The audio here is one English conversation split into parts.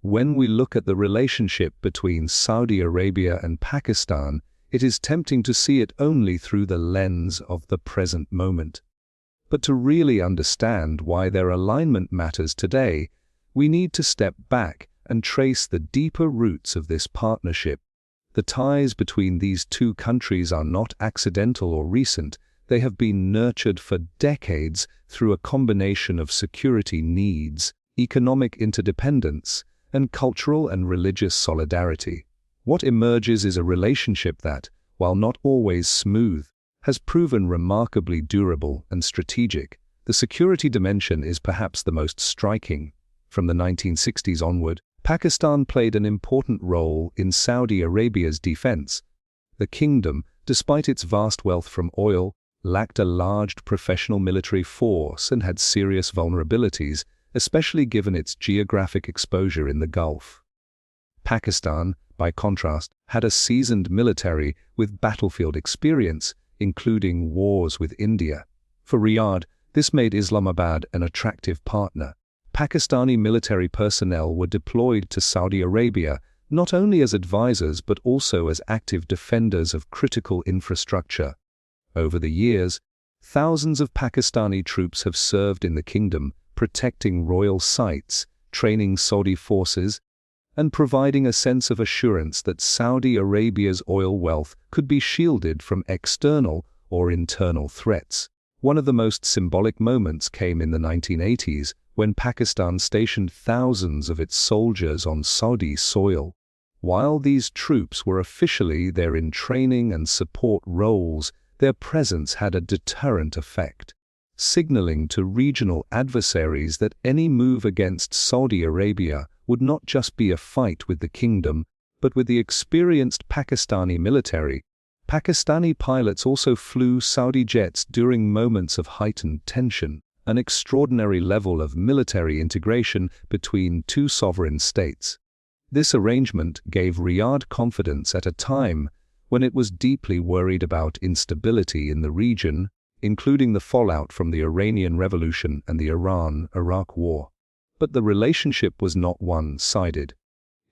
When we look at the relationship between Saudi Arabia and Pakistan, it is tempting to see it only through the lens of the present moment. But to really understand why their alignment matters today, we need to step back and trace the deeper roots of this partnership. The ties between these two countries are not accidental or recent. They have been nurtured for decades through a combination of security needs, economic interdependence, and cultural and religious solidarity. What emerges is a relationship that, while not always smooth, has proven remarkably durable and strategic. The security dimension is perhaps the most striking. From the 1960s onward, Pakistan played an important role in Saudi Arabia's defense. The kingdom, despite its vast wealth from oil, lacked a large professional military force and had serious vulnerabilities, especially given its geographic exposure in the Gulf. Pakistan, by contrast, had a seasoned military with battlefield experience, including wars with India. For Riyadh, this made Islamabad an attractive partner. Pakistani military personnel were deployed to Saudi Arabia not only as advisors but also as active defenders of critical infrastructure. Over the years, thousands of Pakistani troops have served in the kingdom, protecting royal sites, training Saudi forces, and providing a sense of assurance that Saudi Arabia's oil wealth could be shielded from external or internal threats. One of the most symbolic moments came in the 1980s, when Pakistan stationed thousands of its soldiers on Saudi soil. While these troops were officially there in training and support roles, their presence had a deterrent effect, signaling to regional adversaries that any move against Saudi Arabia would not just be a fight with the kingdom, but with the experienced Pakistani military. Pakistani pilots also flew Saudi jets during moments of heightened tension, an extraordinary level of military integration between two sovereign states. This arrangement gave Riyadh confidence at a time when it was deeply worried about instability in the region, including the fallout from the Iranian Revolution and the Iran-Iraq War. But the relationship was not one-sided.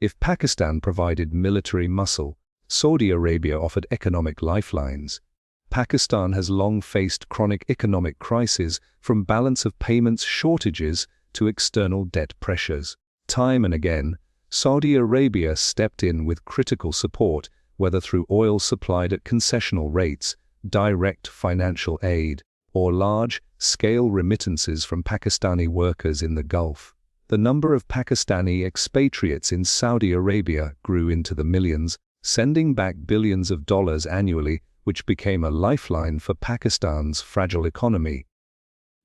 If Pakistan provided military muscle, Saudi Arabia offered economic lifelines. Pakistan has long faced chronic economic crises, from balance of payments shortages to external debt pressures. Time and again, Saudi Arabia stepped in with critical support, whether through oil supplied at concessional rates, direct financial aid, or large-scale remittances from Pakistani workers in the Gulf. The number of Pakistani expatriates in Saudi Arabia grew into the millions, sending back billions of dollars annually, which became a lifeline for Pakistan's fragile economy.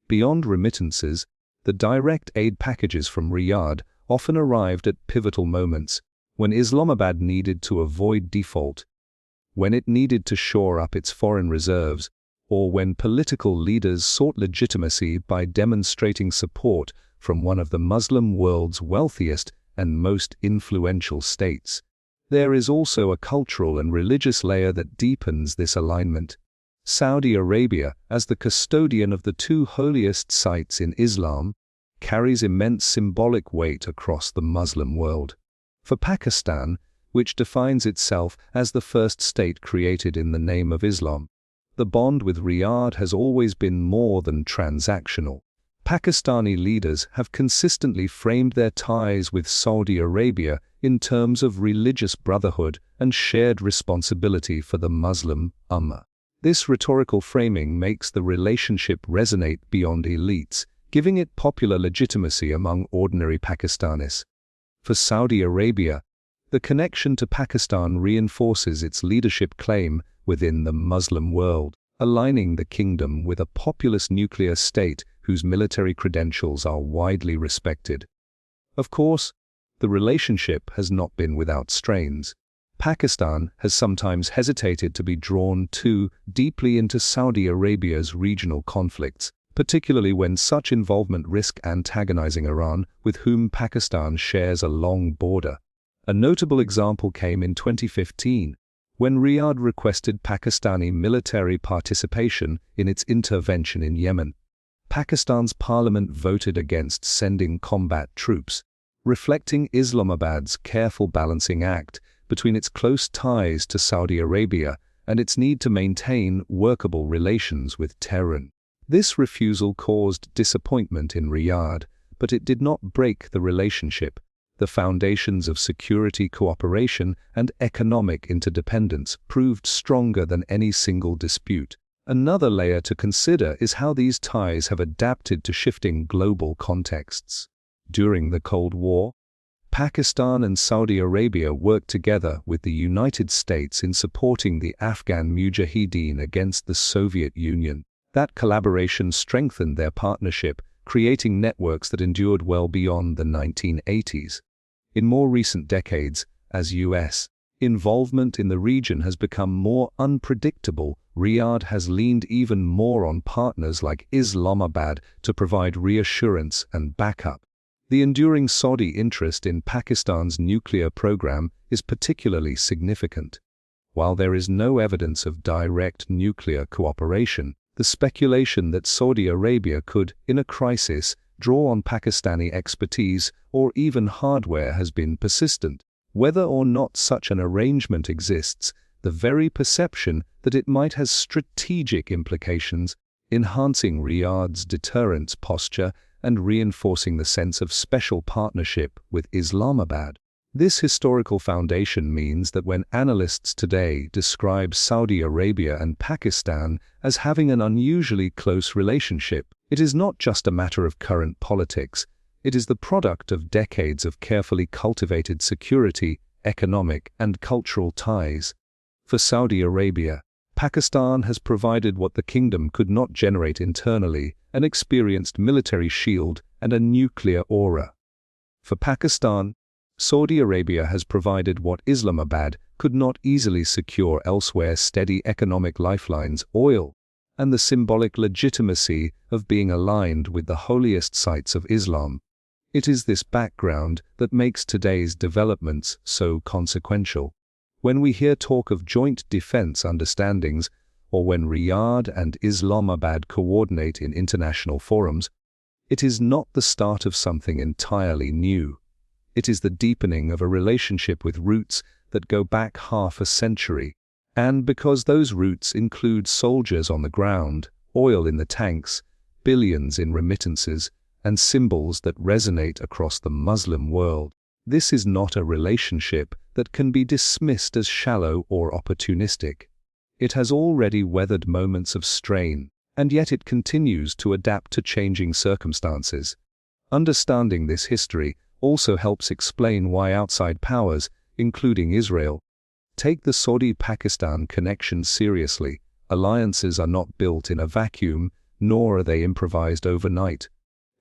Beyond remittances, the direct aid packages from Riyadh often arrived at pivotal moments, when Islamabad needed to avoid default, when it needed to shore up its foreign reserves, or when political leaders sought legitimacy by demonstrating support from one of the Muslim world's wealthiest and most influential states. There is also a cultural and religious layer that deepens this alignment. Saudi Arabia, as the custodian of the two holiest sites in Islam, carries immense symbolic weight across the Muslim world. For Pakistan, which defines itself as the first state created in the name of Islam, the bond with Riyadh has always been more than transactional. Pakistani leaders have consistently framed their ties with Saudi Arabia in terms of religious brotherhood and shared responsibility for the Muslim Ummah. This rhetorical framing makes the relationship resonate beyond elites, giving it popular legitimacy among ordinary Pakistanis. For Saudi Arabia, the connection to Pakistan reinforces its leadership claim within the Muslim world, aligning the kingdom with a populous nuclear state whose military credentials are widely respected. Of course, the relationship has not been without strains. Pakistan has sometimes hesitated to be drawn too deeply into Saudi Arabia's regional conflicts, particularly when such involvement risks antagonizing Iran, with whom Pakistan shares a long border. A notable example came in 2015, when Riyadh requested Pakistani military participation in its intervention in Yemen. Pakistan's parliament voted against sending combat troops, reflecting Islamabad's careful balancing act between its close ties to Saudi Arabia and its need to maintain workable relations with Tehran. This refusal caused disappointment in Riyadh, but it did not break the relationship. The foundations of security cooperation and economic interdependence proved stronger than any single dispute. Another layer to consider is how these ties have adapted to shifting global contexts. During the Cold War, Pakistan and Saudi Arabia worked together with the United States in supporting the Afghan Mujahideen against the Soviet Union. That collaboration strengthened their partnership, creating networks that endured well beyond the 1980s. In more recent decades, as U.S. involvement in the region has become more unpredictable, Riyadh has leaned even more on partners like Islamabad to provide reassurance and backup. The enduring Saudi interest in Pakistan's nuclear program is particularly significant. While there is no evidence of direct nuclear cooperation, the speculation that Saudi Arabia could, in a crisis, draw on Pakistani expertise or even hardware has been persistent. Whether or not such an arrangement exists, the very perception that it might have strategic implications, enhancing Riyadh's deterrence posture and reinforcing the sense of special partnership with Islamabad. This historical foundation means that when analysts today describe Saudi Arabia and Pakistan as having an unusually close relationship, it is not just a matter of current politics. It is the product of decades of carefully cultivated security, economic, and cultural ties. For Saudi Arabia, Pakistan has provided what the kingdom could not generate internally: an experienced military shield and a nuclear aura. For Pakistan, Saudi Arabia has provided what Islamabad could not easily secure elsewhere: steady economic lifelines, oil, and the symbolic legitimacy of being aligned with the holiest sites of Islam. It is this background that makes today's developments so consequential. When we hear talk of joint defense understandings, or when Riyadh and Islamabad coordinate in international forums, it is not the start of something entirely new. It is the deepening of a relationship with roots that go back half a century. And because those roots include soldiers on the ground, oil in the tanks, billions in remittances, and symbols that resonate across the Muslim world, this is not a relationship that can be dismissed as shallow or opportunistic. It has already weathered moments of strain, and yet it continues to adapt to changing circumstances. Understanding this history also helps explain why outside powers, including Israel, take the Saudi-Pakistan connection seriously. Alliances are not built in a vacuum, nor are they improvised overnight.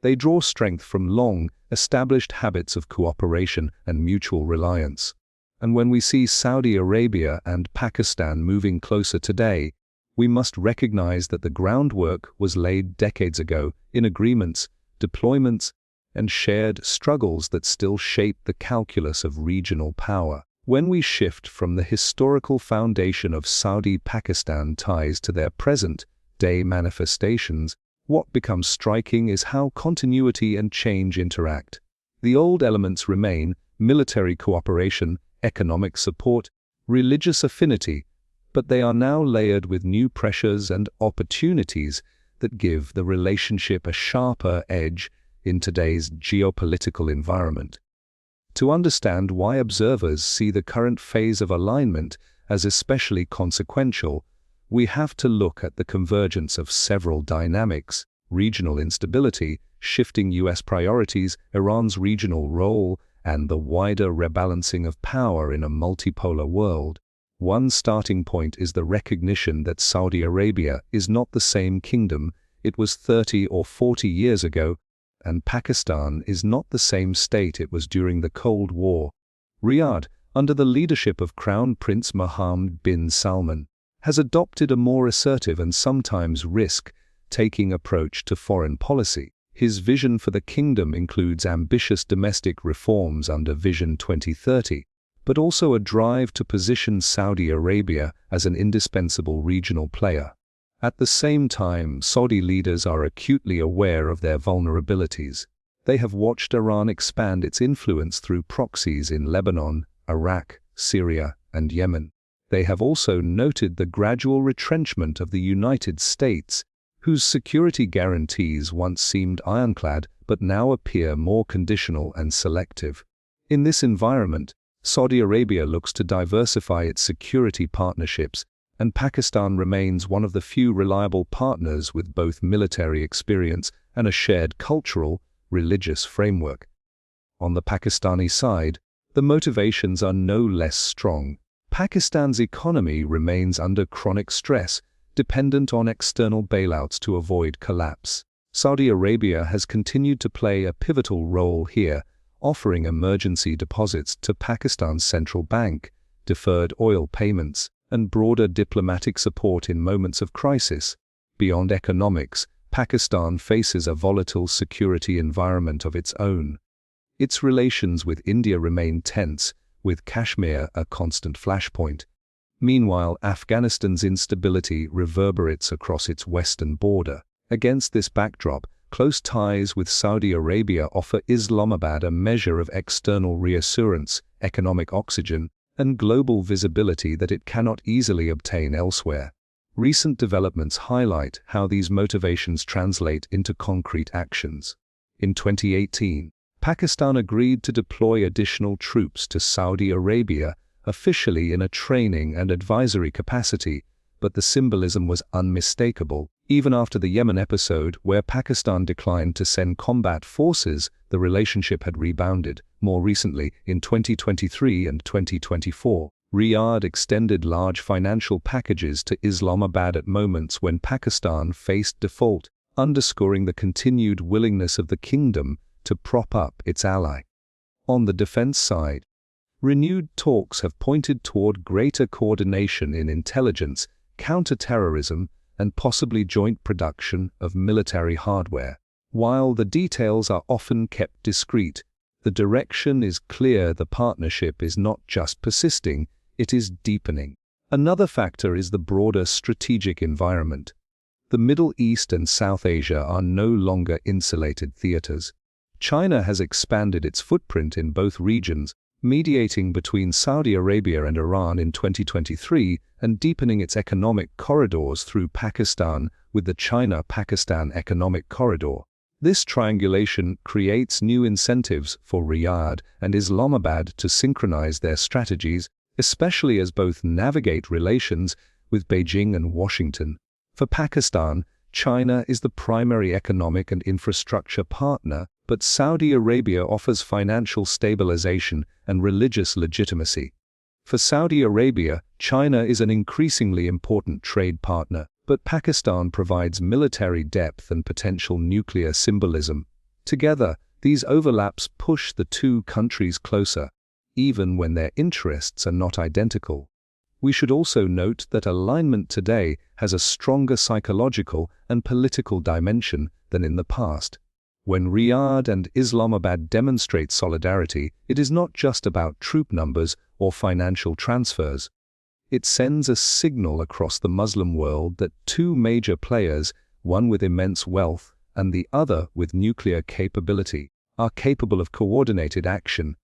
They draw strength from long-established habits of cooperation and mutual reliance. And when we see Saudi Arabia and Pakistan moving closer today, we must recognize that the groundwork was laid decades ago in agreements, deployments, and shared struggles that still shape the calculus of regional power. When we shift from the historical foundation of Saudi-Pakistan ties to their present-day manifestations, what becomes striking is how continuity and change interact. The old elements remain: military cooperation, economic support, religious affinity, but they are now layered with new pressures and opportunities that give the relationship a sharper edge in today's geopolitical environment. To understand why observers see the current phase of alignment as especially consequential, we have to look at the convergence of several dynamics: regional instability, shifting U.S. priorities, Iran's regional role, and the wider rebalancing of power in a multipolar world. One starting point is the recognition that Saudi Arabia is not the same kingdom it was 30 or 40 years ago, and Pakistan is not the same state it was during the Cold War. Riyadh, under the leadership of Crown Prince Mohammed bin Salman, has adopted a more assertive and sometimes risk-taking approach to foreign policy. His vision for the kingdom includes ambitious domestic reforms under Vision 2030, but also a drive to position Saudi Arabia as an indispensable regional player. At the same time, Saudi leaders are acutely aware of their vulnerabilities. They have watched Iran expand its influence through proxies in Lebanon, Iraq, Syria, and Yemen. They have also noted the gradual retrenchment of the United States, whose security guarantees once seemed ironclad but now appear more conditional and selective. In this environment, Saudi Arabia looks to diversify its security partnerships, and Pakistan remains one of the few reliable partners with both military experience and a shared cultural, religious framework. On the Pakistani side, the motivations are no less strong. Pakistan's economy remains under chronic stress, dependent on external bailouts to avoid collapse. Saudi Arabia has continued to play a pivotal role here, offering emergency deposits to Pakistan's central bank, deferred oil payments, and broader diplomatic support in moments of crisis. Beyond economics, Pakistan faces a volatile security environment of its own. Its relations with India remain tense, with Kashmir a constant flashpoint. Meanwhile, Afghanistan's instability reverberates across its western border. Against this backdrop, close ties with Saudi Arabia offer Islamabad a measure of external reassurance, economic oxygen, and global visibility that it cannot easily obtain elsewhere. Recent developments highlight how these motivations translate into concrete actions. In 2018, Pakistan agreed to deploy additional troops to Saudi Arabia, officially in a training and advisory capacity, but the symbolism was unmistakable. Even after the Yemen episode, where Pakistan declined to send combat forces, the relationship had rebounded. More recently, in 2023 and 2024, Riyadh extended large financial packages to Islamabad at moments when Pakistan faced default, underscoring the continued willingness of the kingdom to prop up its ally. On the defense side, renewed talks have pointed toward greater coordination in intelligence, counter-terrorism, and possibly joint production of military hardware. While the details are often kept discreet, the direction is clear. The partnership is not just persisting, it is deepening. Another factor is the broader strategic environment. The Middle East and South Asia are no longer insulated theaters. China has expanded its footprint in both regions, mediating between Saudi Arabia and Iran in 2023 and deepening its economic corridors through Pakistan with the China-Pakistan Economic Corridor. This triangulation creates new incentives for Riyadh and Islamabad to synchronize their strategies, especially as both navigate relations with Beijing and Washington. For Pakistan, China is the primary economic and infrastructure partner, but Saudi Arabia offers financial stabilization and religious legitimacy. For Saudi Arabia, China is an increasingly important trade partner, but Pakistan provides military depth and potential nuclear symbolism. Together, these overlaps push the two countries closer, even when their interests are not identical. We should also note that alignment today has a stronger psychological and political dimension than in the past. When Riyadh and Islamabad demonstrate solidarity, it is not just about troop numbers or financial transfers. It sends a signal across the Muslim world that two major players, one with immense wealth and the other with nuclear capability, are capable of coordinated action.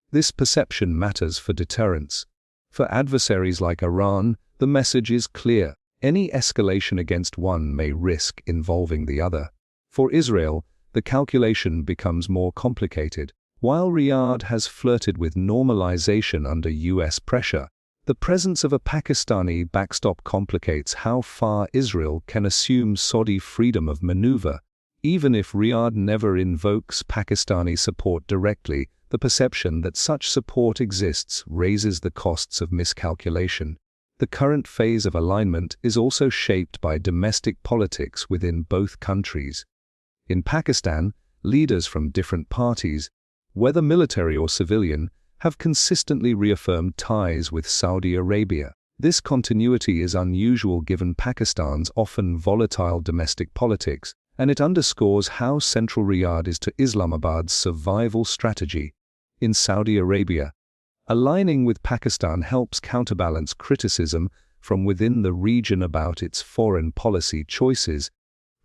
This perception matters for deterrence. For adversaries like Iran, the message is clear. Any escalation against one may risk involving the other. For Israel, the calculation becomes more complicated. While Riyadh has flirted with normalization under US pressure, the presence of a Pakistani backstop complicates how far Israel can assume Saudi freedom of maneuver. Even if Riyadh never invokes Pakistani support directly, the perception that such support exists raises the costs of miscalculation. The current phase of alignment is also shaped by domestic politics within both countries. In Pakistan, leaders from different parties, whether military or civilian, have consistently reaffirmed ties with Saudi Arabia. This continuity is unusual given Pakistan's often volatile domestic politics, and it underscores how central Riyadh is to Islamabad's survival strategy. In Saudi Arabia, aligning with Pakistan helps counterbalance criticism from within the region about its foreign policy choices,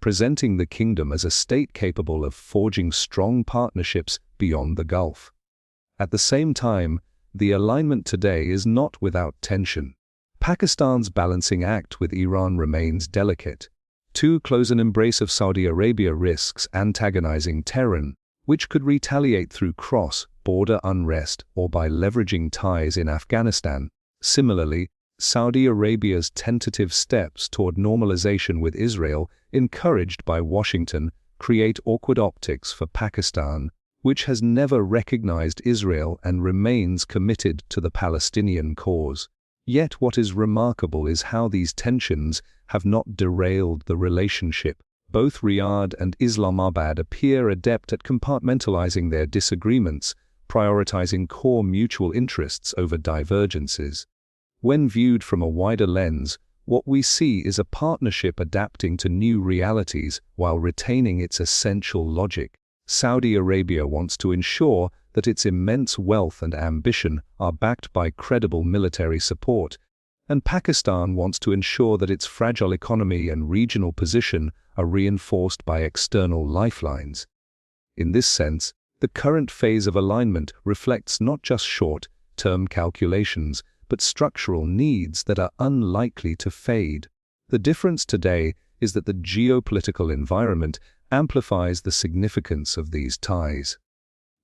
presenting the kingdom as a state capable of forging strong partnerships beyond the Gulf. At the same time, the alignment today is not without tension. Pakistan's balancing act with Iran remains delicate. Too close an embrace of Saudi Arabia risks antagonizing Tehran, which could retaliate through cross-border unrest or by leveraging ties in Afghanistan. Similarly, Saudi Arabia's tentative steps toward normalization with Israel, encouraged by Washington, create awkward optics for Pakistan, which has never recognized Israel and remains committed to the Palestinian cause. Yet what is remarkable is how these tensions have not derailed the relationship. Both Riyadh and Islamabad appear adept at compartmentalizing their disagreements, prioritizing core mutual interests over divergences. When viewed from a wider lens, what we see is a partnership adapting to new realities while retaining its essential logic. Saudi Arabia wants to ensure that its immense wealth and ambition are backed by credible military support, and Pakistan wants to ensure that its fragile economy and regional position are reinforced by external lifelines. In this sense, the current phase of alignment reflects not just short-term calculations, but structural needs that are unlikely to fade. The difference today is that the geopolitical environment amplifies the significance of these ties.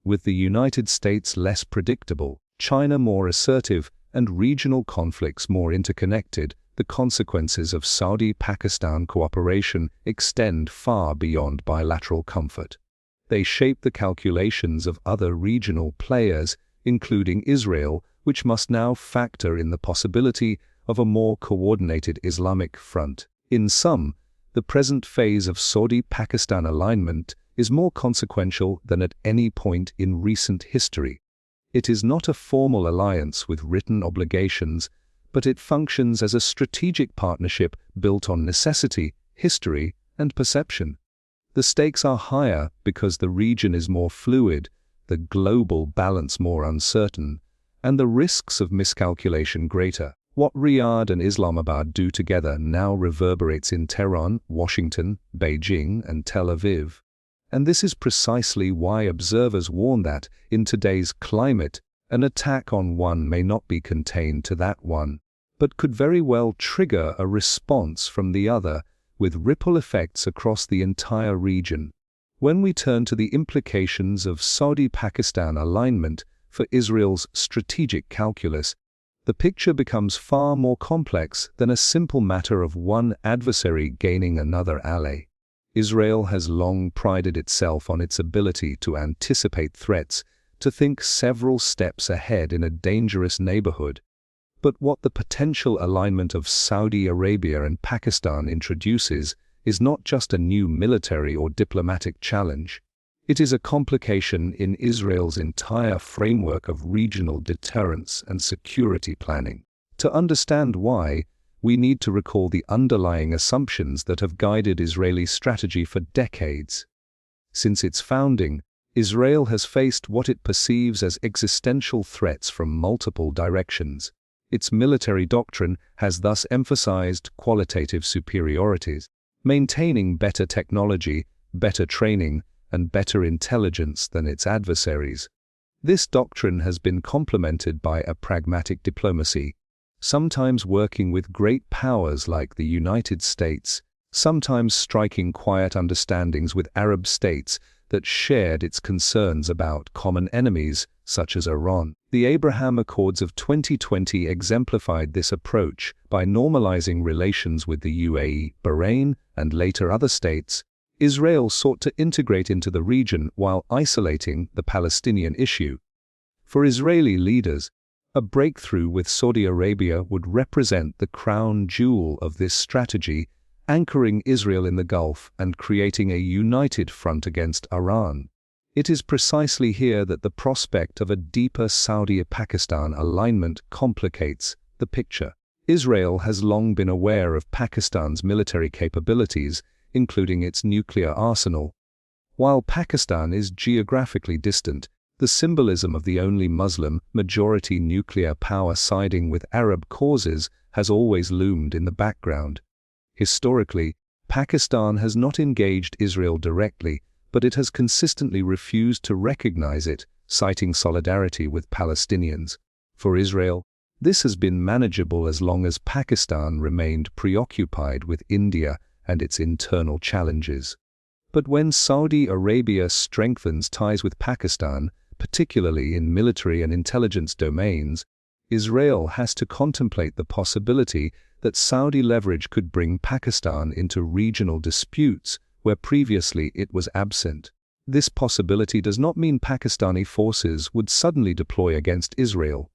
With the United States less predictable, China more assertive, and regional conflicts more interconnected, the consequences of Saudi-Pakistan cooperation extend far beyond bilateral comfort. They shape the calculations of other regional players, including Israel, which must now factor in the possibility of a more coordinated Islamic front. In sum, the present phase of Saudi-Pakistan alignment is more consequential than at any point in recent history. It is not a formal alliance with written obligations, but it functions as a strategic partnership built on necessity, history, and perception. The stakes are higher because the region is more fluid, the global balance more uncertain, and the risks of miscalculation greater. What Riyadh and Islamabad do together now reverberates in Tehran, Washington, Beijing, and Tel Aviv. And this is precisely why observers warn that, in today's climate, an attack on one may not be contained to that one, but could very well trigger a response from the other, with ripple effects across the entire region. When we turn to the implications of Saudi-Pakistan alignment for Israel's strategic calculus, the picture becomes far more complex than a simple matter of one adversary gaining another ally. Israel has long prided itself on its ability to anticipate threats, to think several steps ahead in a dangerous neighborhood. But what the potential alignment of Saudi Arabia and Pakistan introduces is not just a new military or diplomatic challenge. It is a complication in Israel's entire framework of regional deterrence and security planning. To understand why, we need to recall the underlying assumptions that have guided Israeli strategy for decades. Since its founding, Israel has faced what it perceives as existential threats from multiple directions. Its military doctrine has thus emphasized qualitative superiorities, maintaining better technology, better training, and better intelligence than its adversaries. This doctrine has been complemented by a pragmatic diplomacy, sometimes working with great powers like the United States, sometimes striking quiet understandings with Arab states that shared its concerns about common enemies, such as Iran. The Abraham Accords of 2020 exemplified this approach by normalizing relations with the UAE, Bahrain, and later other states. Israel sought to integrate into the region while isolating the Palestinian issue. For Israeli leaders, a breakthrough with Saudi Arabia would represent the crown jewel of this strategy, anchoring Israel in the Gulf and creating a united front against Iran. It is precisely here that the prospect of a deeper Saudi-Pakistan alignment complicates the picture. Israel has long been aware of Pakistan's military capabilities, including its nuclear arsenal. While Pakistan is geographically distant, the symbolism of the only Muslim-majority nuclear power siding with Arab causes has always loomed in the background. Historically, Pakistan has not engaged Israel directly, but it has consistently refused to recognize it, citing solidarity with Palestinians. For Israel, this has been manageable as long as Pakistan remained preoccupied with India and its internal challenges. But when Saudi Arabia strengthens ties with Pakistan, particularly in military and intelligence domains, Israel has to contemplate the possibility that Saudi leverage could bring Pakistan into regional disputes where previously it was absent. This possibility does not mean Pakistani forces would suddenly deploy against Israel.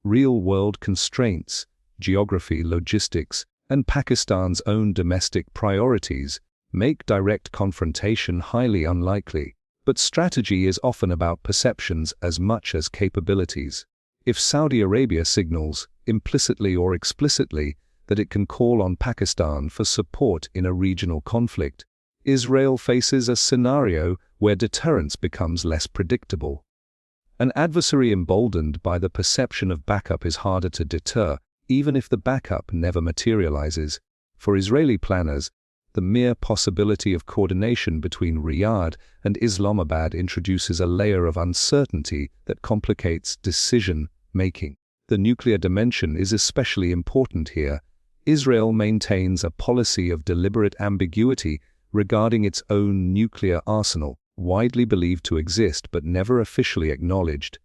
Real-world constraints, geography, logistics, and Pakistan's own domestic priorities make direct confrontation highly unlikely. But strategy is often about perceptions as much as capabilities. If Saudi Arabia signals, implicitly or explicitly, that it can call on Pakistan for support in a regional conflict, Israel faces a scenario where deterrence becomes less predictable. An adversary emboldened by the perception of backup is harder to deter, even if the backup never materializes. For Israeli planners, the mere possibility of coordination between Riyadh and Islamabad introduces a layer of uncertainty that complicates decision-making. The nuclear dimension is especially important here. Israel maintains a policy of deliberate ambiguity regarding its own nuclear arsenal, widely believed to exist but never officially acknowledged.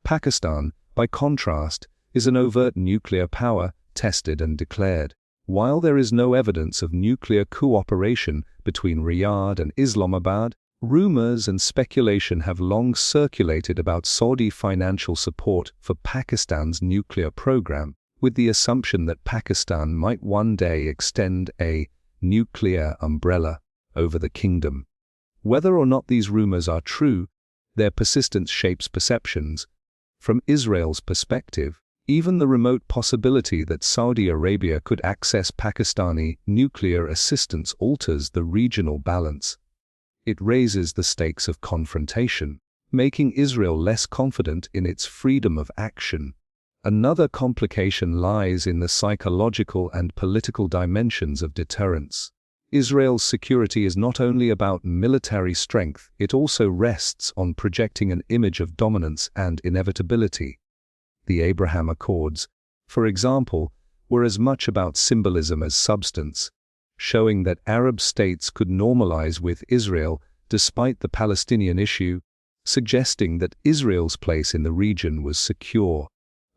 Pakistan, by contrast, is an overt nuclear power, tested and declared. While there is no evidence of nuclear cooperation between Riyadh and Islamabad, rumors and speculation have long circulated about Saudi financial support for Pakistan's nuclear program, with the assumption that Pakistan might one day extend a nuclear umbrella over the kingdom. Whether or not these rumors are true, their persistence shapes perceptions. From Israel's perspective, even the remote possibility that Saudi Arabia could access Pakistani nuclear assistance alters the regional balance. It raises the stakes of confrontation, making Israel less confident in its freedom of action. Another complication lies in the psychological and political dimensions of deterrence. Israel's security is not only about military strength, it also rests on projecting an image of dominance and inevitability. The Abraham Accords, for example, were as much about symbolism as substance, showing that Arab states could normalize with Israel despite the Palestinian issue, suggesting that Israel's place in the region was secure.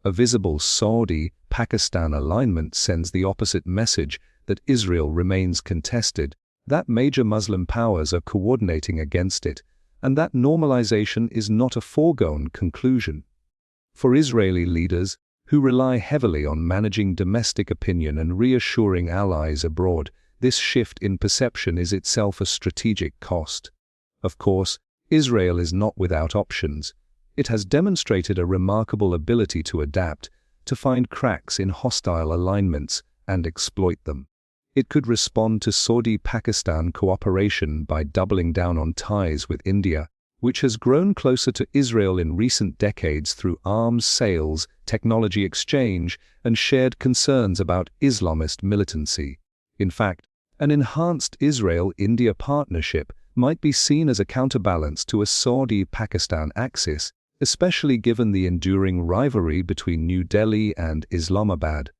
A visible Saudi-Pakistan alignment sends the opposite message that Israel remains contested, that major Muslim powers are coordinating against it, and that normalization is not a foregone conclusion. For Israeli leaders, who rely heavily on managing domestic opinion and reassuring allies abroad, this shift in perception is itself a strategic cost. Of course, Israel is not without options. It has demonstrated a remarkable ability to adapt, to find cracks in hostile alignments, and exploit them. It could respond to Saudi-Pakistan cooperation by doubling down on ties with India, which has grown closer to Israel in recent decades through arms sales, technology exchange, and shared concerns about Islamist militancy. In fact, an enhanced Israel-India partnership might be seen as a counterbalance to a Saudi-Pakistan axis, especially given the enduring rivalry between New Delhi and Islamabad.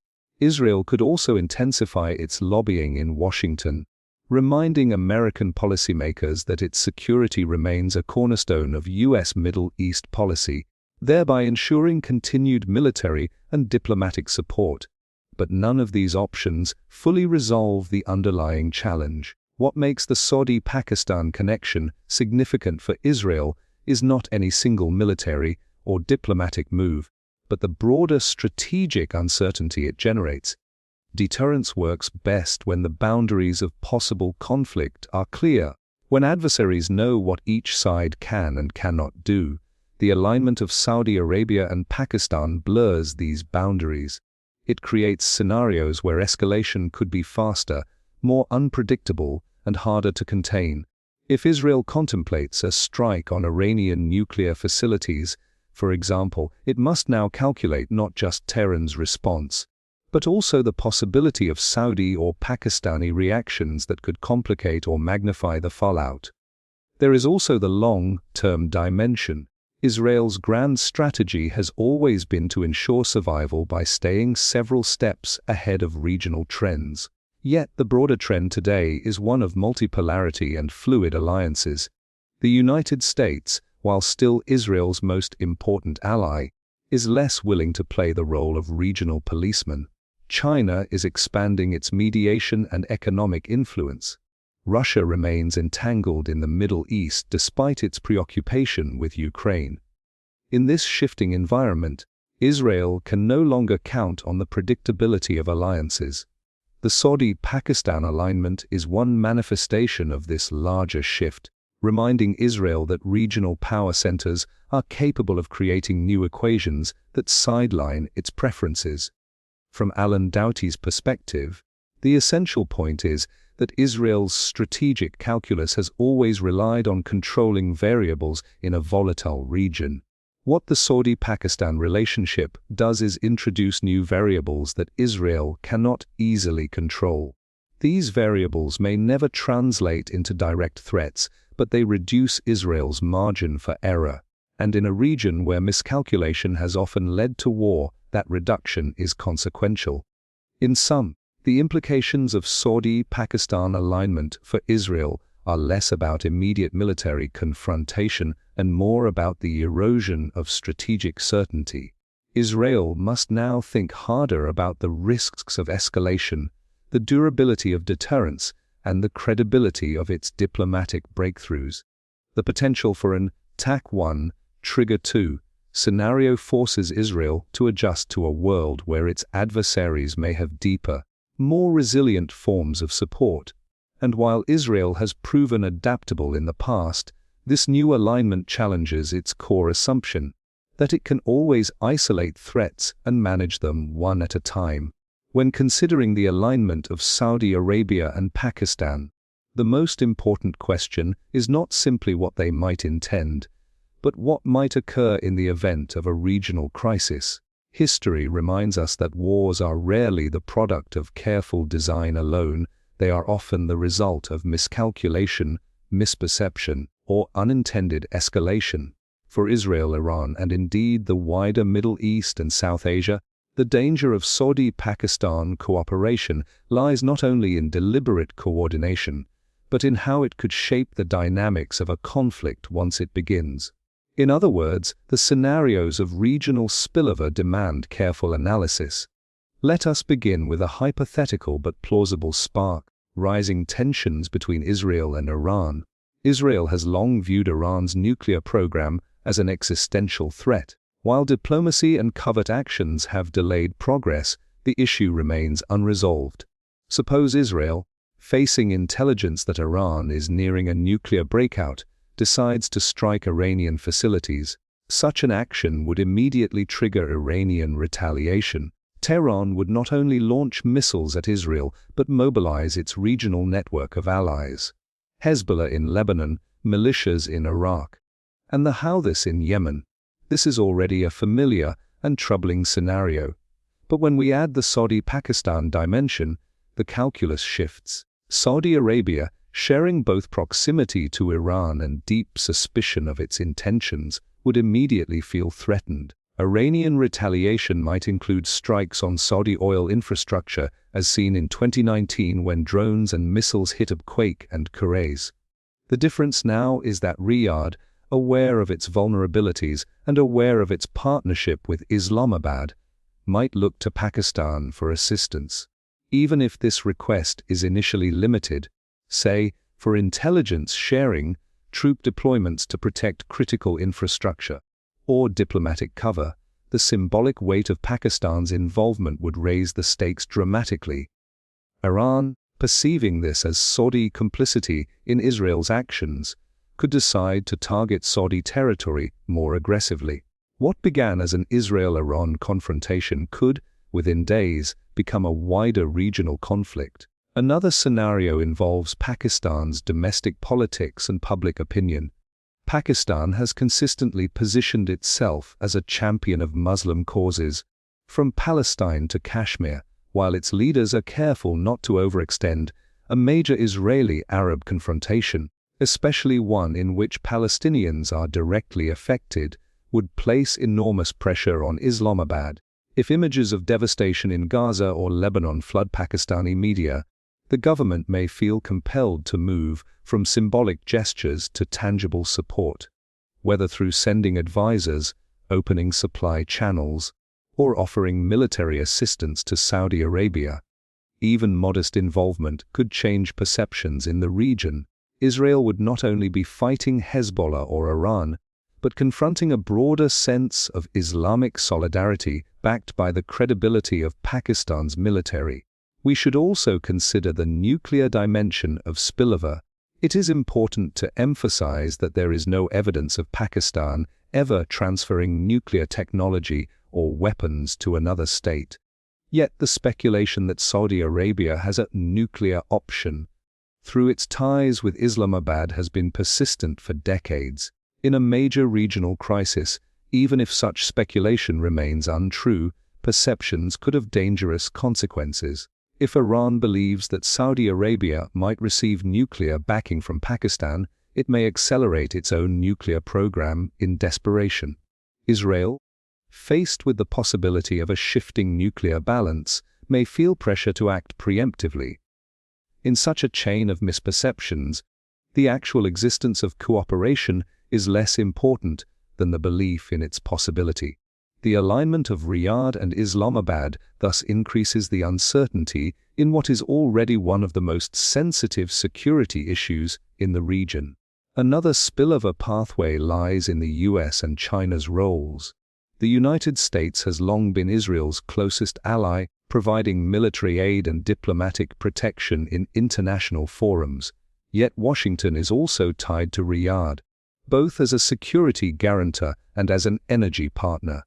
Israel could also intensify its lobbying in Washington, reminding American policymakers that its security remains a cornerstone of U.S. Middle East policy, thereby ensuring continued military and diplomatic support. But none of these options fully resolve the underlying challenge. What makes the Saudi-Pakistan connection significant for Israel is not any single military or diplomatic move, but the broader strategic uncertainty it generates. Deterrence works best when the boundaries of possible conflict are clear, when adversaries know what each side can and cannot do. The alignment of Saudi Arabia and Pakistan blurs these boundaries. It creates scenarios where escalation could be faster, more unpredictable, and harder to contain. If Israel contemplates a strike on Iranian nuclear facilities, for example, it must now calculate not just Tehran's response, but also the possibility of Saudi or Pakistani reactions that could complicate or magnify the fallout. There is also the long-term dimension. Israel's grand strategy has always been to ensure survival by staying several steps ahead of regional trends. Yet the broader trend today is one of multipolarity and fluid alliances. The United States, while still Israel's most important ally, is less willing to play the role of regional policeman. China is expanding its mediation and economic influence. Russia remains entangled in the Middle East despite its preoccupation with Ukraine. In this shifting environment, Israel can no longer count on the predictability of alliances. The Saudi-Pakistan alignment is one manifestation of this larger shift, reminding Israel that regional power centers are capable of creating new equations that sideline its preferences. From Alan Doughty's perspective, the essential point is that Israel's strategic calculus has always relied on controlling variables in a volatile region. What the Saudi-Pakistan relationship does is introduce new variables that Israel cannot easily control. These variables may never translate into direct threats, but they reduce Israel's margin for error. And in a region where miscalculation has often led to war, that reduction is consequential. In sum, the implications of Saudi-Pakistan alignment for Israel are less about immediate military confrontation and more about the erosion of strategic certainty. Israel must now think harder about the risks of escalation, the durability of deterrence, and the credibility of its diplomatic breakthroughs. The potential for an Attack 1, Trigger 2 scenario forces Israel to adjust to a world where its adversaries may have deeper, more resilient forms of support. And while Israel has proven adaptable in the past, this new alignment challenges its core assumption that it can always isolate threats and manage them one at a time. When considering the alignment of Saudi Arabia and Pakistan, the most important question is not simply what they might intend, but what might occur in the event of a regional crisis. History reminds us that wars are rarely the product of careful design alone. They are often the result of miscalculation, misperception, or unintended escalation. For Israel, Iran, and indeed the wider Middle East and South Asia, the danger of Saudi-Pakistan cooperation lies not only in deliberate coordination, but in how it could shape the dynamics of a conflict once it begins. In other words, the scenarios of regional spillover demand careful analysis. Let us begin with a hypothetical but plausible spark: rising tensions between Israel and Iran. Israel has long viewed Iran's nuclear program as an existential threat. While diplomacy and covert actions have delayed progress, the issue remains unresolved. Suppose Israel, facing intelligence that Iran is nearing a nuclear breakout, decides to strike Iranian facilities. Such an action would immediately trigger Iranian retaliation. Tehran would not only launch missiles at Israel, but mobilize its regional network of allies. Hezbollah in Lebanon, militias in Iraq, and the Houthis in Yemen. This is already a familiar and troubling scenario. But when we add the Saudi-Pakistan dimension, the calculus shifts. Saudi Arabia, sharing both proximity to Iran and deep suspicion of its intentions, would immediately feel threatened. Iranian retaliation might include strikes on Saudi oil infrastructure, as seen in 2019 when drones and missiles hit Abqaiq and Khurais. The difference now is that Riyadh, aware of its vulnerabilities and aware of its partnership with Islamabad, might look to Pakistan for assistance. Even if this request is initially limited, say, for intelligence sharing, troop deployments to protect critical infrastructure, or diplomatic cover, the symbolic weight of Pakistan's involvement would raise the stakes dramatically. Iran, perceiving this as Saudi complicity in Israel's actions, could decide to target Saudi territory more aggressively. What began as an Israel-Iran confrontation could, within days, become a wider regional conflict. Another scenario involves Pakistan's domestic politics and public opinion. Pakistan has consistently positioned itself as a champion of Muslim causes. From Palestine to Kashmir, while its leaders are careful not to overextend, a major Israeli-Arab confrontation, especially one in which Palestinians are directly affected, would place enormous pressure on Islamabad. If images of devastation in Gaza or Lebanon flood Pakistani media, the government may feel compelled to move from symbolic gestures to tangible support, whether through sending advisors, opening supply channels, or offering military assistance to Saudi Arabia. Even modest involvement could change perceptions in the region. Israel would not only be fighting Hezbollah or Iran, but confronting a broader sense of Islamic solidarity backed by the credibility of Pakistan's military. We should also consider the nuclear dimension of spillover. It is important to emphasize that there is no evidence of Pakistan ever transferring nuclear technology or weapons to another state. Yet the speculation that Saudi Arabia has a nuclear option through its ties with Islamabad has been persistent for decades. In a major regional crisis, even if such speculation remains untrue, perceptions could have dangerous consequences. If Iran believes that Saudi Arabia might receive nuclear backing from Pakistan, it may accelerate its own nuclear program in desperation. Israel, faced with the possibility of a shifting nuclear balance, may feel pressure to act preemptively. In such a chain of misperceptions, the actual existence of cooperation is less important than the belief in its possibility. The alignment of Riyadh and Islamabad thus increases the uncertainty in what is already one of the most sensitive security issues in the region. Another spillover pathway lies in the US and China's roles. The United States has long been Israel's closest ally, providing military aid and diplomatic protection in international forums. Yet Washington is also tied to Riyadh, both as a security guarantor and as an energy partner.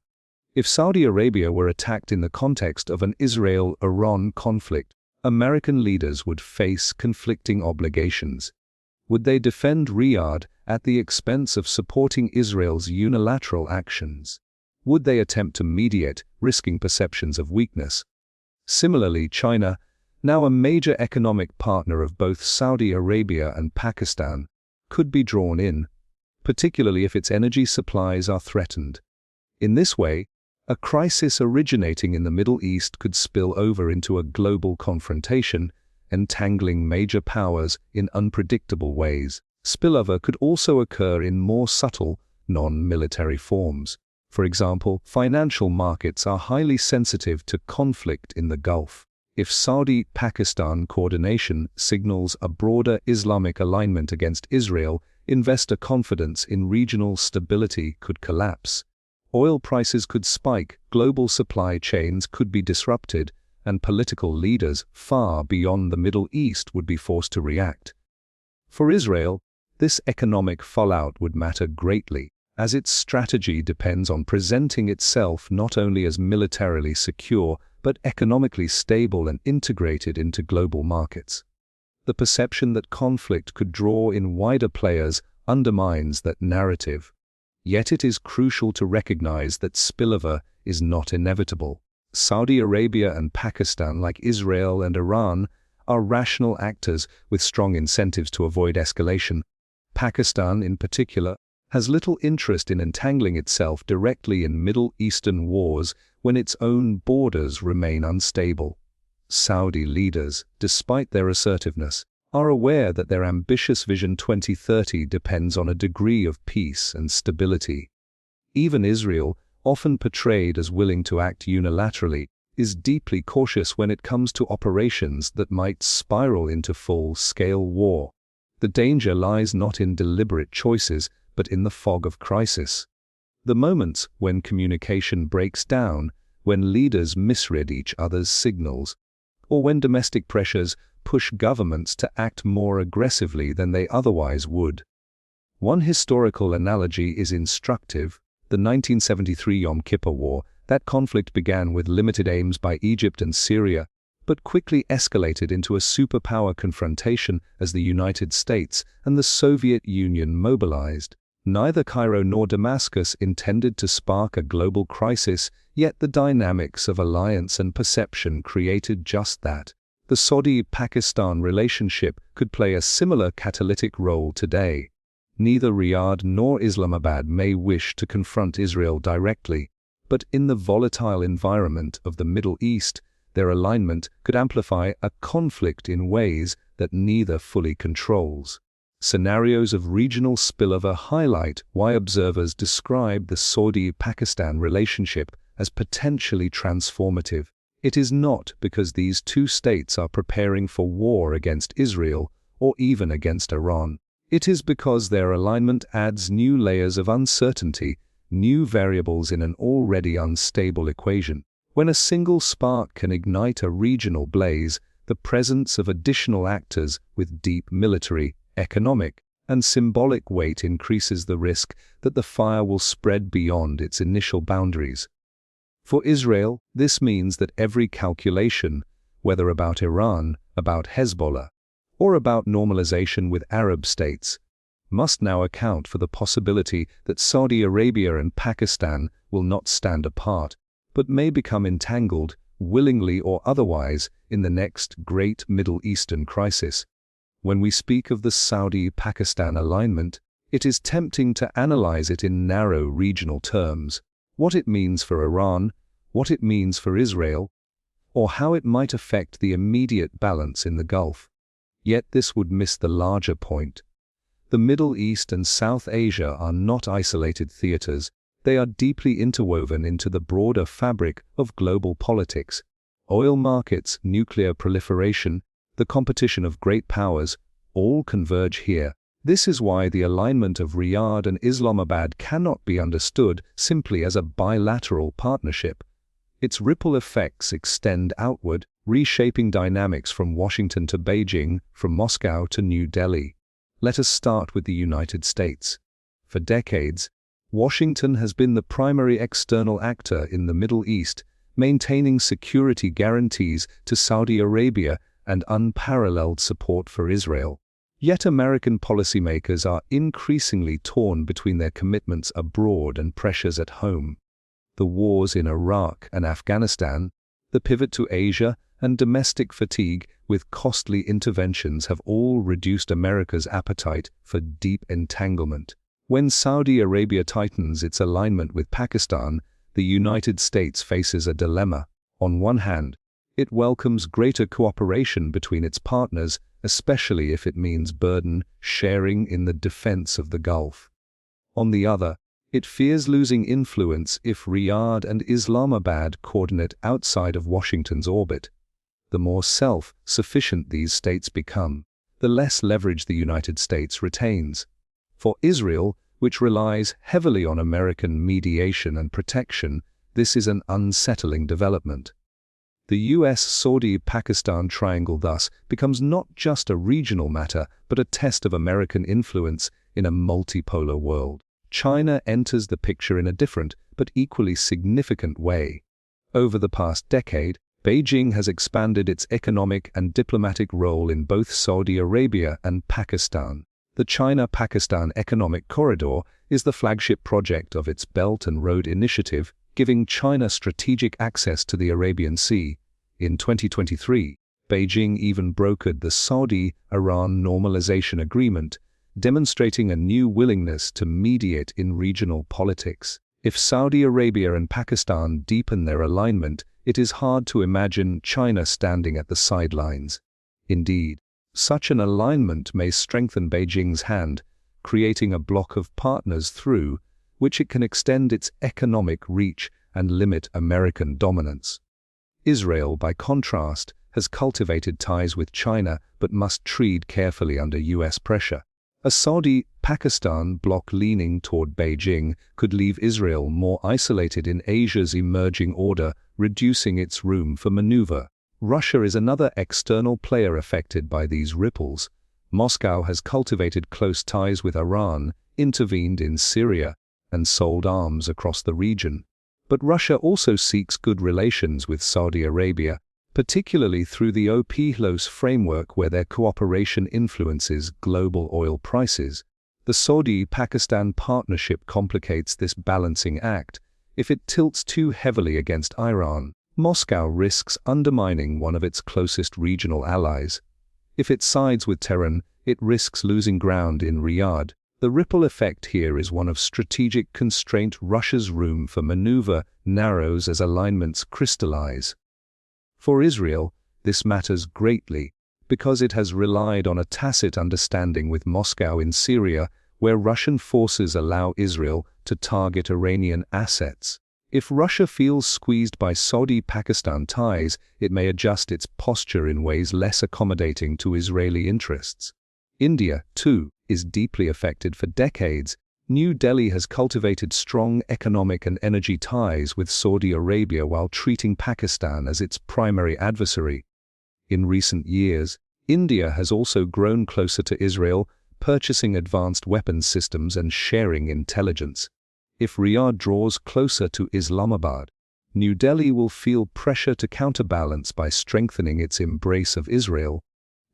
If Saudi Arabia were attacked in the context of an Israel-Iran conflict, American leaders would face conflicting obligations. Would they defend Riyadh at the expense of supporting Israel's unilateral actions? Would they attempt to mediate, risking perceptions of weakness? Similarly, China, now a major economic partner of both Saudi Arabia and Pakistan, could be drawn in, particularly if its energy supplies are threatened. In this way, a crisis originating in the Middle East could spill over into a global confrontation, entangling major powers in unpredictable ways. Spillover could also occur in more subtle, non-military forms. For example, financial markets are highly sensitive to conflict in the Gulf. If Saudi-Pakistan coordination signals a broader Islamic alignment against Israel, investor confidence in regional stability could collapse. Oil prices could spike, global supply chains could be disrupted, and political leaders far beyond the Middle East would be forced to react. For Israel, this economic fallout would matter greatly, as its strategy depends on presenting itself not only as militarily secure, but economically stable and integrated into global markets. The perception that conflict could draw in wider players undermines that narrative. Yet it is crucial to recognize that spillover is not inevitable. Saudi Arabia and Pakistan, like Israel and Iran, are rational actors with strong incentives to avoid escalation. Pakistan, in particular, has little interest in entangling itself directly in Middle Eastern wars when its own borders remain unstable. Saudi leaders, despite their assertiveness, are aware that their ambitious Vision 2030 depends on a degree of peace and stability. Even Israel, often portrayed as willing to act unilaterally, is deeply cautious when it comes to operations that might spiral into full-scale war. The danger lies not in deliberate choices, but in the fog of crisis. The moments when communication breaks down, when leaders misread each other's signals, or when domestic pressures push governments to act more aggressively than they otherwise would. One historical analogy is instructive: the 1973 Yom Kippur War. That conflict began with limited aims by Egypt and Syria, but quickly escalated into a superpower confrontation as the United States and the Soviet Union mobilized. Neither Cairo nor Damascus intended to spark a global crisis, yet the dynamics of alliance and perception created just that. The Saudi-Pakistan relationship could play a similar catalytic role today. Neither Riyadh nor Islamabad may wish to confront Israel directly, but in the volatile environment of the Middle East, their alignment could amplify a conflict in ways that neither fully controls. Scenarios of regional spillover highlight why observers describe the Saudi-Pakistan relationship as potentially transformative. It is not because these two states are preparing for war against Israel or even against Iran. It is because their alignment adds new layers of uncertainty, new variables in an already unstable equation. When a single spark can ignite a regional blaze, the presence of additional actors with deep military, economic, and symbolic weight increases the risk that the fire will spread beyond its initial boundaries. For Israel, this means that every calculation, whether about Iran, about Hezbollah, or about normalization with Arab states, must now account for the possibility that Saudi Arabia and Pakistan will not stand apart, but may become entangled, willingly or otherwise, in the next great Middle Eastern crisis. When we speak of the Saudi-Pakistan alignment, it is tempting to analyze it in narrow regional terms. What it means for Iran, what it means for Israel, or how it might affect the immediate balance in the Gulf. Yet this would miss the larger point. The Middle East and South Asia are not isolated theaters, they are deeply interwoven into the broader fabric of global politics. Oil markets, nuclear proliferation, the competition of great powers, all converge here. This is why the alignment of Riyadh and Islamabad cannot be understood simply as a bilateral partnership. Its ripple effects extend outward, reshaping dynamics from Washington to Beijing, from Moscow to New Delhi. Let us start with the United States. For decades, Washington has been the primary external actor in the Middle East, maintaining security guarantees to Saudi Arabia and unparalleled support for Israel. Yet American policymakers are increasingly torn between their commitments abroad and pressures at home. The wars in Iraq and Afghanistan, the pivot to Asia, and domestic fatigue with costly interventions have all reduced America's appetite for deep entanglement. When Saudi Arabia tightens its alignment with Pakistan, the United States faces a dilemma. On one hand, it welcomes greater cooperation between its partners, especially if it means burden sharing in the defense of the Gulf. On the other, it fears losing influence if Riyadh and Islamabad coordinate outside of Washington's orbit. The more self-sufficient these states become, the less leverage the United States retains. For Israel, which relies heavily on American mediation and protection, this is an unsettling development. The US-Saudi-Pakistan triangle thus becomes not just a regional matter, but a test of American influence in a multipolar world. China enters the picture in a different, but equally significant way. Over the past decade, Beijing has expanded its economic and diplomatic role in both Saudi Arabia and Pakistan. The China-Pakistan Economic Corridor is the flagship project of its Belt and Road Initiative, giving China strategic access to the Arabian Sea. In 2023, Beijing even brokered the Saudi-Iran Normalization Agreement, demonstrating a new willingness to mediate in regional politics. If Saudi Arabia and Pakistan deepen their alignment, it is hard to imagine China standing at the sidelines. Indeed, such an alignment may strengthen Beijing's hand, creating a bloc of partners through which it can extend its economic reach and limit American dominance. Israel, by contrast, has cultivated ties with China but must tread carefully under US pressure. A Saudi-Pakistan bloc leaning toward Beijing could leave Israel more isolated in Asia's emerging order, reducing its room for maneuver. Russia is another external player affected by these ripples. Moscow has cultivated close ties with Iran, intervened in Syria, and sold arms across the region. But Russia also seeks good relations with Saudi Arabia, particularly through the OPEC+ framework where their cooperation influences global oil prices. The Saudi-Pakistan partnership complicates this balancing act. If it tilts too heavily against Iran, Moscow risks undermining one of its closest regional allies. If it sides with Tehran, it risks losing ground in Riyadh. The ripple effect here is one of strategic constraint. Russia's room for maneuver narrows as alignments crystallize. For Israel, this matters greatly, because it has relied on a tacit understanding with Moscow in Syria, where Russian forces allow Israel to target Iranian assets. If Russia feels squeezed by Saudi-Pakistan ties, it may adjust its posture in ways less accommodating to Israeli interests. India, too, is deeply affected. For decades, New Delhi has cultivated strong economic and energy ties with Saudi Arabia while treating Pakistan as its primary adversary. In recent years, India has also grown closer to Israel, purchasing advanced weapons systems and sharing intelligence. If Riyadh draws closer to Islamabad, New Delhi will feel pressure to counterbalance by strengthening its embrace of Israel.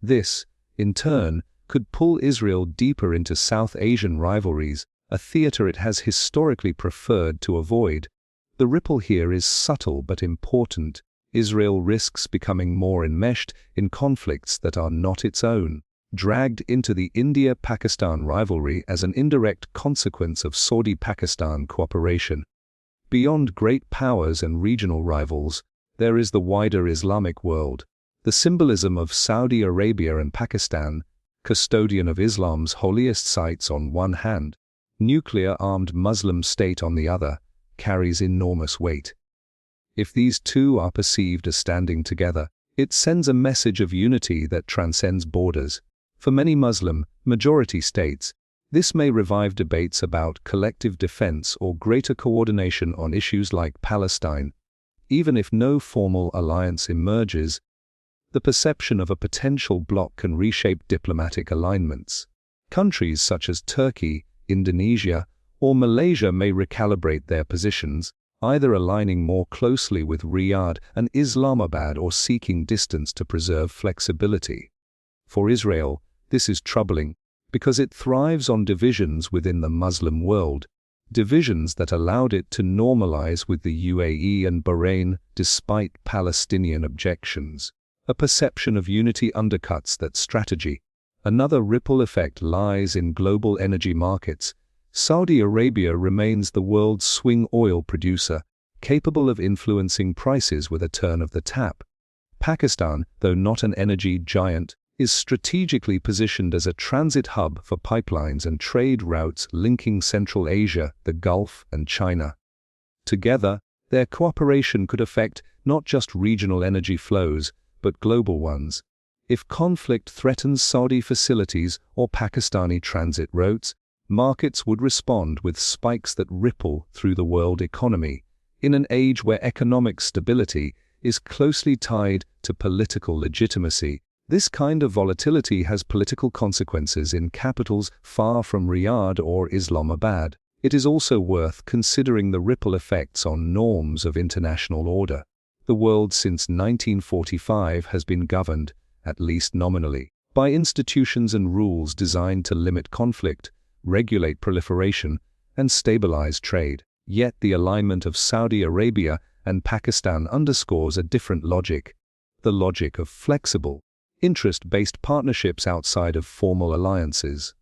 This, in turn, could pull Israel deeper into South Asian rivalries, a theater it has historically preferred to avoid. The ripple here is subtle but important. Israel risks becoming more enmeshed in conflicts that are not its own, dragged into the India-Pakistan rivalry as an indirect consequence of Saudi-Pakistan cooperation. Beyond great powers and regional rivals, there is the wider Islamic world. The symbolism of Saudi Arabia and Pakistan, custodian of Islam's holiest sites on one hand, nuclear-armed Muslim state on the other, carries enormous weight. If these two are perceived as standing together, it sends a message of unity that transcends borders. For many Muslim, majority states, this may revive debates about collective defense or greater coordination on issues like Palestine. Even if no formal alliance emerges, the perception of a potential bloc can reshape diplomatic alignments. Countries such as Turkey, Indonesia, or Malaysia may recalibrate their positions, either aligning more closely with Riyadh and Islamabad or seeking distance to preserve flexibility. For Israel, this is troubling, because it thrives on divisions within the Muslim world, divisions that allowed it to normalize with the UAE and Bahrain despite Palestinian objections. A perception of unity undercuts that strategy. Another ripple effect lies in global energy markets. Saudi Arabia remains the world's swing oil producer, capable of influencing prices with a turn of the tap. Pakistan, though not an energy giant, is strategically positioned as a transit hub for pipelines and trade routes linking Central Asia, the Gulf, and China. Together, their cooperation could affect not just regional energy flows, but global ones. If conflict threatens Saudi facilities or Pakistani transit routes, markets would respond with spikes that ripple through the world economy. In an age where economic stability is closely tied to political legitimacy, this kind of volatility has political consequences in capitals far from Riyadh or Islamabad. It is also worth considering the ripple effects on norms of international order. The world since 1945 has been governed, at least nominally, by institutions and rules designed to limit conflict, regulate proliferation, and stabilize trade. Yet the alignment of Saudi Arabia and Pakistan underscores a different logic, the logic of flexible, interest-based partnerships outside of formal alliances.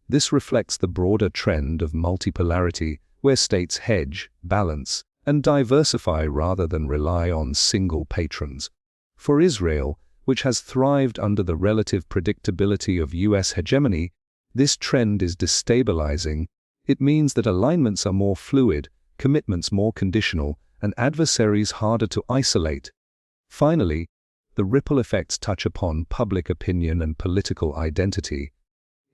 This reflects the broader trend of multipolarity, where states hedge, balance, and diversify rather than rely on single patrons. For Israel, which has thrived under the relative predictability of US hegemony, this trend is destabilizing. It means that alignments are more fluid, commitments more conditional, and adversaries harder to isolate. Finally, the ripple effects touch upon public opinion and political identity.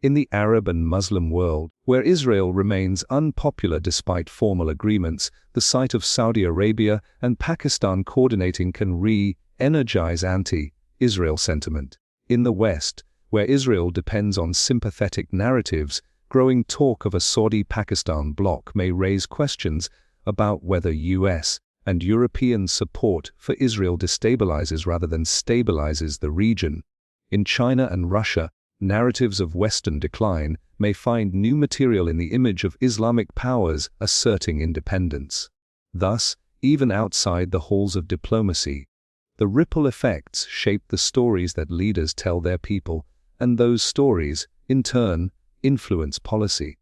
In the Arab and Muslim world, where Israel remains unpopular despite formal agreements, the sight of Saudi Arabia and Pakistan coordinating can re-energize anti-Israel sentiment. In the West, where Israel depends on sympathetic narratives, growing talk of a Saudi-Pakistan bloc may raise questions about whether US and European support for Israel destabilizes rather than stabilizes the region. In China and Russia, Narratives of Western decline may find new material in the image of Islamic powers asserting independence. Thus, even outside the halls of diplomacy, the ripple effects shape the stories that leaders tell their people, and those stories, in turn, influence policy.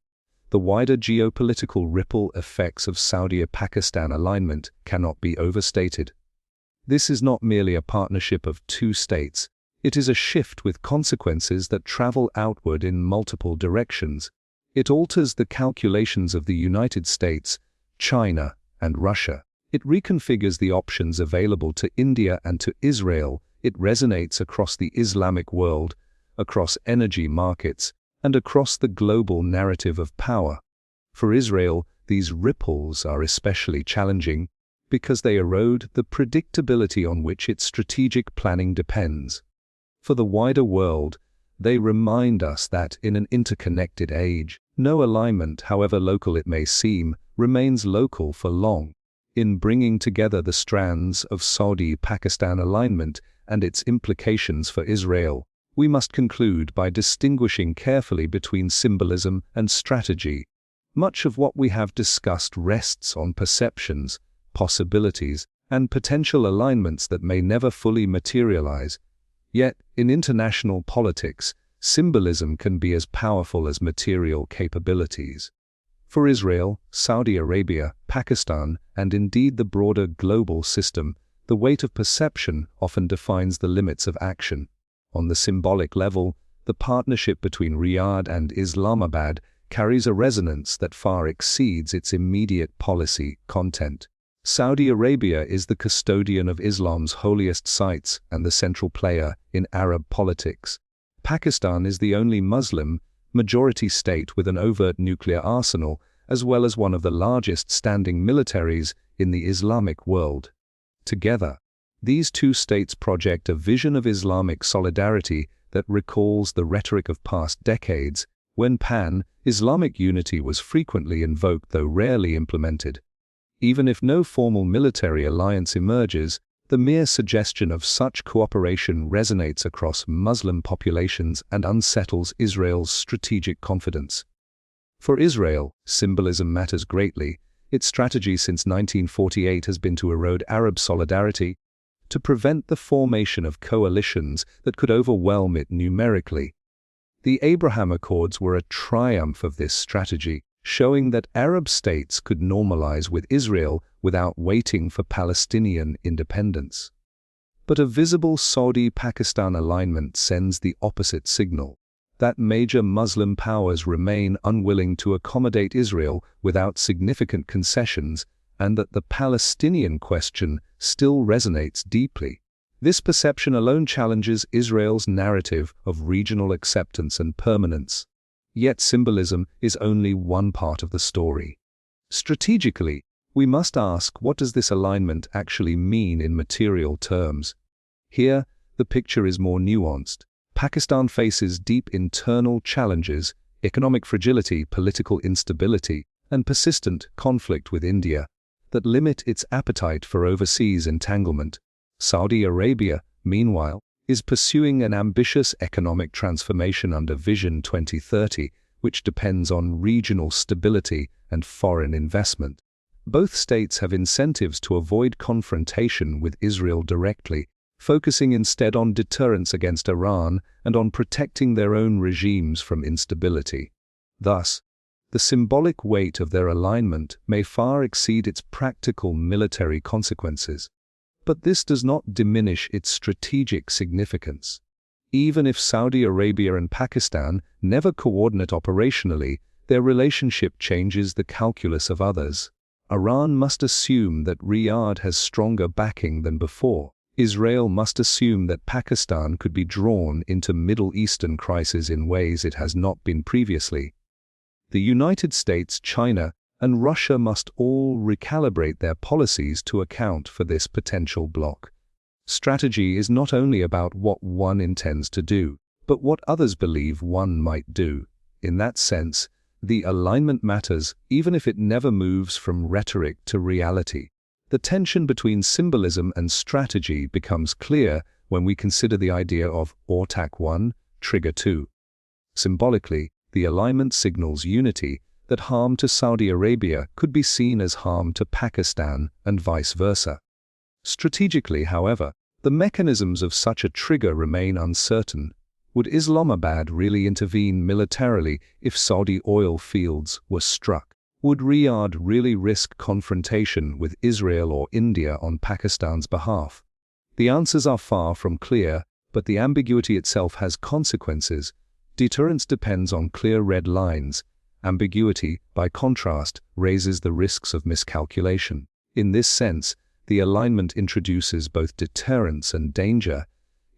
The wider geopolitical ripple effects of Saudi-Pakistan alignment cannot be overstated. This is not merely a partnership of two states, it is a shift with consequences that travel outward in multiple directions. It alters the calculations of the United States, China, and Russia. It reconfigures the options available to India and to Israel. It resonates across the Islamic world, across energy markets, and across the global narrative of power. For Israel, these ripples are especially challenging because they erode the predictability on which its strategic planning depends. For the wider world, they remind us that in an interconnected age, no alignment, however local it may seem, remains local for long. In bringing together the strands of Saudi-Pakistan alignment and its implications for Israel, we must conclude by distinguishing carefully between symbolism and strategy. Much of what we have discussed rests on perceptions, possibilities, and potential alignments that may never fully materialize. Yet, in international politics, symbolism can be as powerful as material capabilities. For Israel, Saudi Arabia, Pakistan, and indeed the broader global system, the weight of perception often defines the limits of action. On the symbolic level, the partnership between Riyadh and Islamabad carries a resonance that far exceeds its immediate policy content. Saudi Arabia is the custodian of Islam's holiest sites and the central player in Arab politics. Pakistan is the only Muslim majority state with an overt nuclear arsenal, as well as one of the largest standing militaries in the Islamic world. Together, these two states project a vision of Islamic solidarity that recalls the rhetoric of past decades, when pan-Islamic unity was frequently invoked though rarely implemented. Even if no formal military alliance emerges, the mere suggestion of such cooperation resonates across Muslim populations and unsettles Israel's strategic confidence. For Israel, symbolism matters greatly. Its strategy since 1948 has been to erode Arab solidarity, to prevent the formation of coalitions that could overwhelm it numerically. The Abraham Accords were a triumph of this strategy, showing that Arab states could normalize with Israel without waiting for Palestinian independence. But a visible Saudi-Pakistan alignment sends the opposite signal, that major Muslim powers remain unwilling to accommodate Israel without significant concessions, and that the Palestinian question still resonates deeply. This perception alone challenges Israel's narrative of regional acceptance and permanence. Yet symbolism is only one part of the story. Strategically, we must ask, what does this alignment actually mean in material terms? Here, the picture is more nuanced. Pakistan faces deep internal challenges, economic fragility, political instability, and persistent conflict with India, that limit its appetite for overseas entanglement. Saudi Arabia, meanwhile, is pursuing an ambitious economic transformation under Vision 2030, which depends on regional stability and foreign investment. Both states have incentives to avoid confrontation with Israel directly, focusing instead on deterrence against Iran and on protecting their own regimes from instability. Thus, the symbolic weight of their alignment may far exceed its practical military consequences. But this does not diminish its strategic significance. Even if Saudi Arabia and Pakistan never coordinate operationally, their relationship changes the calculus of others. Iran must assume that Riyadh has stronger backing than before. Israel must assume that Pakistan could be drawn into Middle Eastern crises in ways it has not been previously. The United States, China, and Russia must all recalibrate their policies to account for this potential block. Strategy is not only about what one intends to do, but what others believe one might do. In that sense, the alignment matters even if it never moves from rhetoric to reality. The tension between symbolism and strategy becomes clear when we consider the idea of Ortak 1, Trigger 2. Symbolically, the alignment signals unity, that harm to Saudi Arabia could be seen as harm to Pakistan and vice versa. Strategically, however, the mechanisms of such a trigger remain uncertain. Would Islamabad really intervene militarily if Saudi oil fields were struck? Would Riyadh really risk confrontation with Israel or India on Pakistan's behalf? The answers are far from clear, but the ambiguity itself has consequences. Deterrence depends on clear red lines. Ambiguity, by contrast, raises the risks of miscalculation. In this sense, the alignment introduces both deterrence and danger.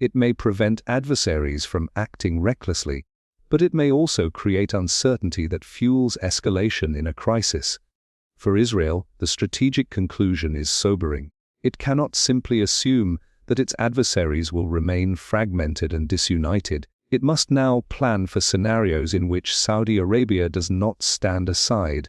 It may prevent adversaries from acting recklessly, but it may also create uncertainty that fuels escalation in a crisis. For Israel, the strategic conclusion is sobering. It cannot simply assume that its adversaries will remain fragmented and disunited. It must now plan for scenarios in which Saudi Arabia does not stand aside,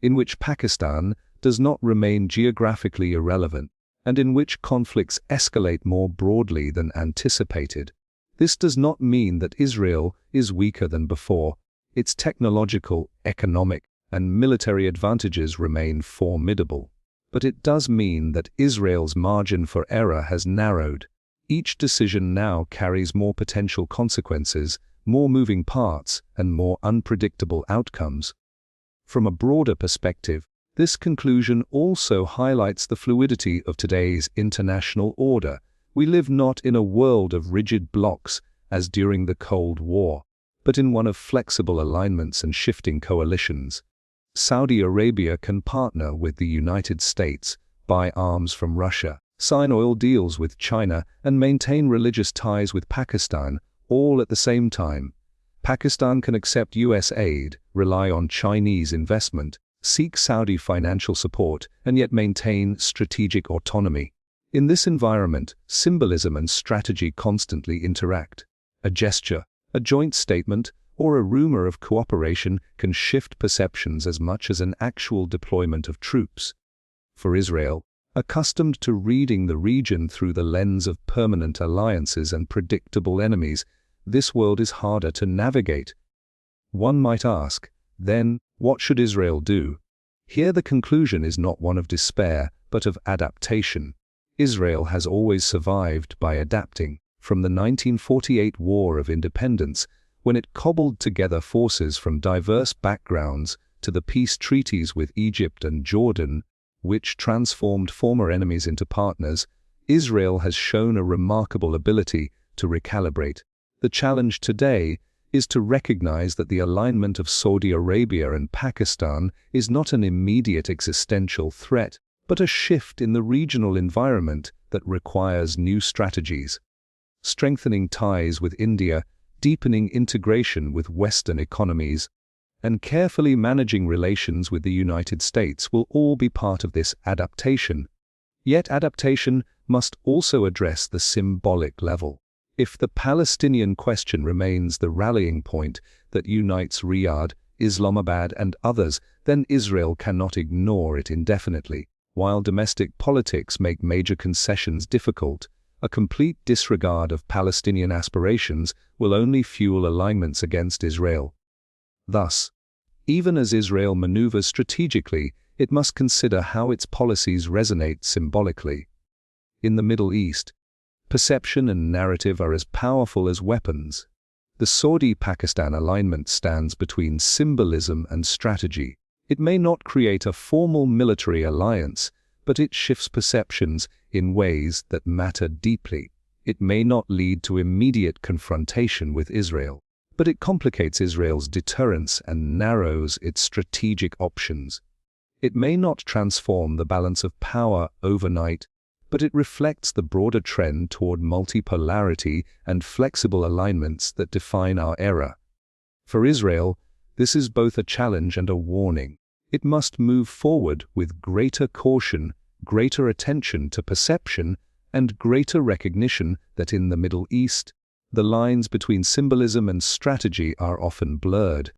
in which Pakistan does not remain geographically irrelevant, and in which conflicts escalate more broadly than anticipated. This does not mean that Israel is weaker than before. Its technological, economic, and military advantages remain formidable. But it does mean that Israel's margin for error has narrowed. Each decision now carries more potential consequences, more moving parts, and more unpredictable outcomes. From a broader perspective, this conclusion also highlights the fluidity of today's international order. We live not in a world of rigid blocks, as during the Cold War, but in one of flexible alignments and shifting coalitions. Saudi Arabia can partner with the United States, buy arms from Russia, sign oil deals with China, and maintain religious ties with Pakistan, all at the same time. Pakistan can accept US aid, rely on Chinese investment, seek Saudi financial support, and yet maintain strategic autonomy. In this environment, symbolism and strategy constantly interact. A gesture, a joint statement, or a rumor of cooperation can shift perceptions as much as an actual deployment of troops. For Israel, accustomed to reading the region through the lens of permanent alliances and predictable enemies, this world is harder to navigate. One might ask, then, what should Israel do? Here the conclusion is not one of despair, but of adaptation. Israel has always survived by adapting. From the 1948 War of Independence, when it cobbled together forces from diverse backgrounds, to the peace treaties with Egypt and Jordan, which transformed former enemies into partners, Israel has shown a remarkable ability to recalibrate. The challenge today is to recognize that the alignment of Saudi Arabia and Pakistan is not an immediate existential threat, but a shift in the regional environment that requires new strategies. Strengthening ties with India, deepening integration with Western economies, and carefully managing relations with the United States will all be part of this adaptation. Yet adaptation must also address the symbolic level. If the Palestinian question remains the rallying point that unites Riyadh, Islamabad, and others, then Israel cannot ignore it indefinitely. While domestic politics make major concessions difficult, a complete disregard of Palestinian aspirations will only fuel alignments against Israel. Thus, even as Israel maneuvers strategically, it must consider how its policies resonate symbolically. In the Middle East, perception and narrative are as powerful as weapons. The Saudi-Pakistan alignment stands between symbolism and strategy. It may not create a formal military alliance, but it shifts perceptions in ways that matter deeply. It may not lead to immediate confrontation with Israel, but it complicates Israel's deterrence and narrows its strategic options. It may not transform the balance of power overnight, but it reflects the broader trend toward multipolarity and flexible alignments that define our era. For Israel, this is both a challenge and a warning. It must move forward with greater caution, greater attention to perception, and greater recognition that in the Middle East, the lines between symbolism and strategy are often blurred.